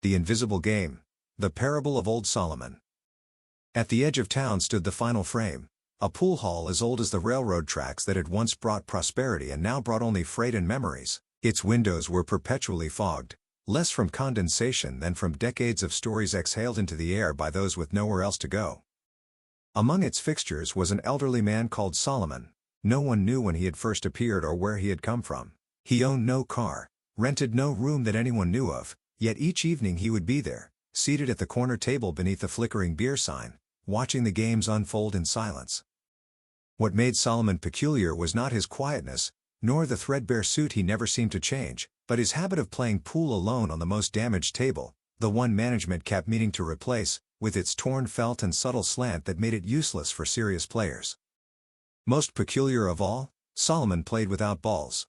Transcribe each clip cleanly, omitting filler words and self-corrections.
The Invisible Game. The Parable of Old Solomon. At the edge of town stood the final frame, a pool hall as old as the railroad tracks that had once brought prosperity and now brought only freight and memories. Its windows were perpetually fogged, less from condensation than from decades of stories exhaled into the air by those with nowhere else to go. Among its fixtures was an elderly man called Solomon. No one knew when he had first appeared or where he had come from. He owned no car, rented no room that anyone knew of, yet each evening he would be there, seated at the corner table beneath the flickering beer sign, watching the games unfold in silence. What made Solomon peculiar was not his quietness, nor the threadbare suit he never seemed to change, but his habit of playing pool alone on the most damaged table, the one management kept meaning to replace, with its torn felt and subtle slant that made it useless for serious players. Most peculiar of all, Solomon played without balls.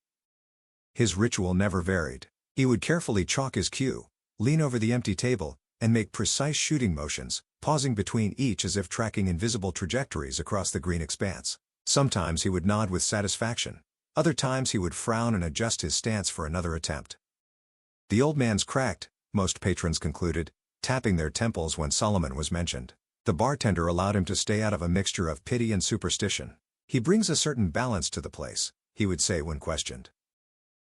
His ritual never varied. He would carefully chalk his cue, lean over the empty table, and make precise shooting motions, pausing between each as if tracking invisible trajectories across the green expanse. Sometimes he would nod with satisfaction. Other times he would frown and adjust his stance for another attempt. The old man's cracked, most patrons concluded, tapping their temples when Solomon was mentioned. The bartender allowed him to stay out of a mixture of pity and superstition. "He brings a certain balance to the place," he would say when questioned.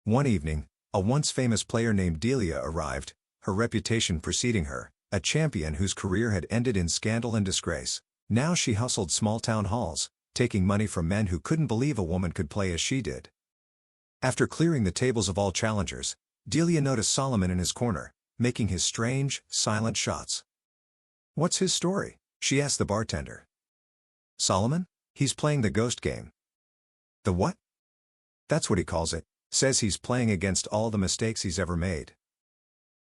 One evening, a once famous player named Delia arrived, her reputation preceding her, a champion whose career had ended in scandal and disgrace. Now she hustled small town halls, taking money from men who couldn't believe a woman could play as she did. After clearing the tables of all challengers, Delia noticed Solomon in his corner, making his strange, silent shots. "What's his story?" she asked the bartender. "Solomon? He's playing the ghost game." "The what?" "That's what he calls it. Says he's playing against all the mistakes he's ever made."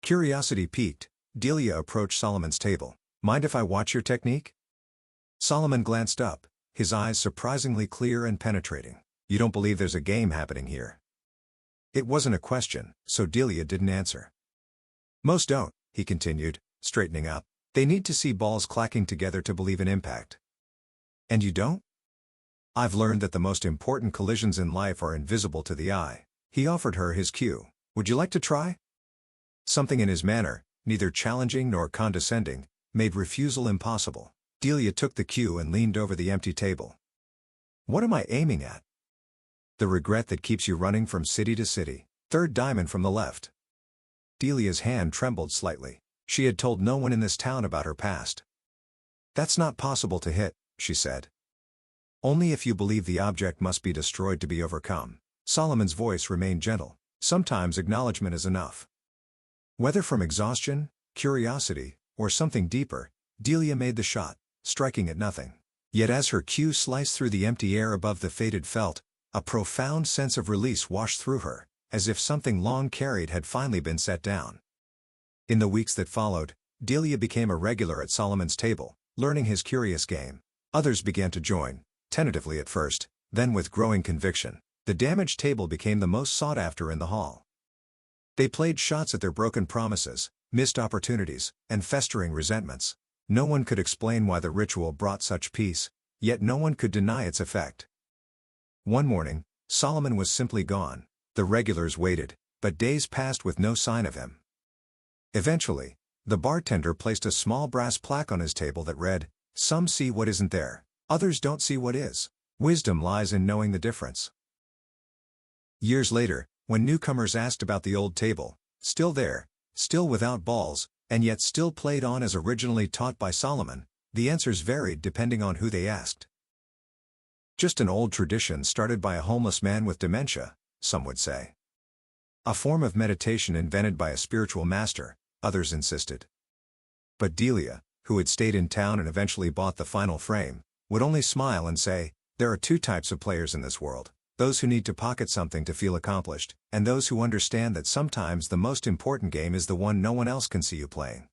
Curiosity piqued, Delia approached Solomon's table. "Mind if I watch your technique?" Solomon glanced up, his eyes surprisingly clear and penetrating. "You don't believe there's a game happening here?" It wasn't a question, so Delia didn't answer. "Most don't," he continued, straightening up. "They need to see balls clacking together to believe in impact." "And you don't?" "I've learned that the most important collisions in life are invisible to the eye." He offered her his cue. "Would you like to try?" Something in his manner, neither challenging nor condescending, made refusal impossible. Delia took the cue and leaned over the empty table. "What am I aiming at?" "The regret that keeps you running from city to city. Third diamond from the left." Delia's hand trembled slightly. She had told no one in this town about her past. "That's not possible to hit," she said. "Only if you believe the object must be destroyed to be overcome." Solomon's voice remained gentle. "Sometimes acknowledgement is enough." Whether from exhaustion, curiosity, or something deeper, Delia made the shot, striking at nothing. Yet as her cue sliced through the empty air above the faded felt, a profound sense of release washed through her, as if something long carried had finally been set down. In the weeks that followed, Delia became a regular at Solomon's table, learning his curious game. Others began to join, tentatively at first, then with growing conviction. The damaged table became the most sought after in the hall. They played shots at their broken promises, missed opportunities, and festering resentments. No one could explain why the ritual brought such peace, yet no one could deny its effect. One morning, Solomon was simply gone. The regulars waited, but days passed with no sign of him. Eventually, the bartender placed a small brass plaque on his table that read, "Some see what isn't there, others don't see what is. Wisdom lies in knowing the difference." Years later, when newcomers asked about the old table, still there, still without balls, and yet still played on as originally taught by Solomon, the answers varied depending on who they asked. "Just an old tradition started by a homeless man with dementia," some would say. "A form of meditation invented by a spiritual master," others insisted. But Delia, who had stayed in town and eventually bought the final frame, would only smile and say, "There are two types of players in this world. Those who need to pocket something to feel accomplished, and those who understand that sometimes the most important game is the one no one else can see you playing."